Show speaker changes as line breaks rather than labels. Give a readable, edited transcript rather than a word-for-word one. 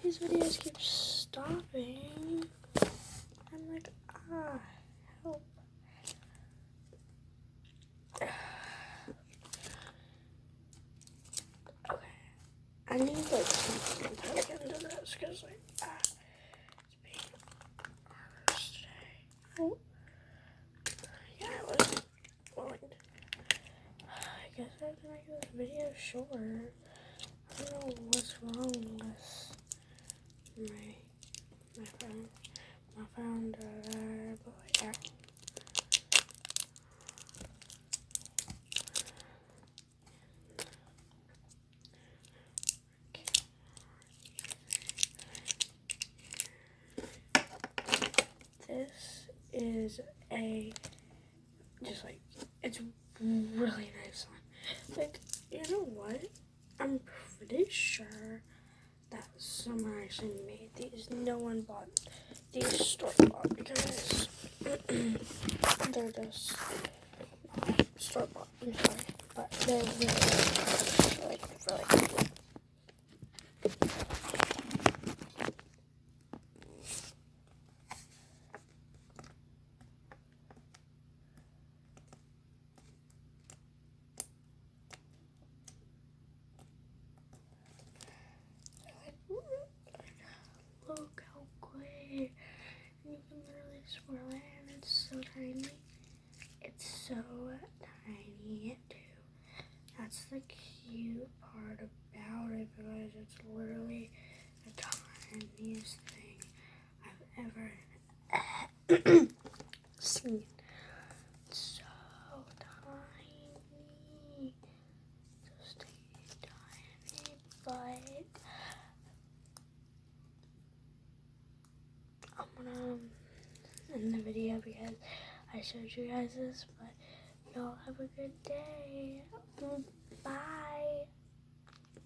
these videos keep stopping. I'm like, help. Okay. I need like something to get into this because like it's being worse today. Oh. Yeah, I wasn't willing to. I guess I have to make this video shorter. I don't know what's wrong with my phone. But yeah. This is it's really nice one. Like, you know what? I'm pretty sure that someone actually made these. No one bought these store-bought because they're just store-bought. I'm sorry, but they're really cool. Look how clear. You can literally swirl it and it's so tiny. It's so tiny too. That's the cute part about it because it's literally the tiniest thing I've ever seen. It's so tiny. Just tiny, but I'm gonna end the video because I showed you guys this, but y'all have a good day. Bye.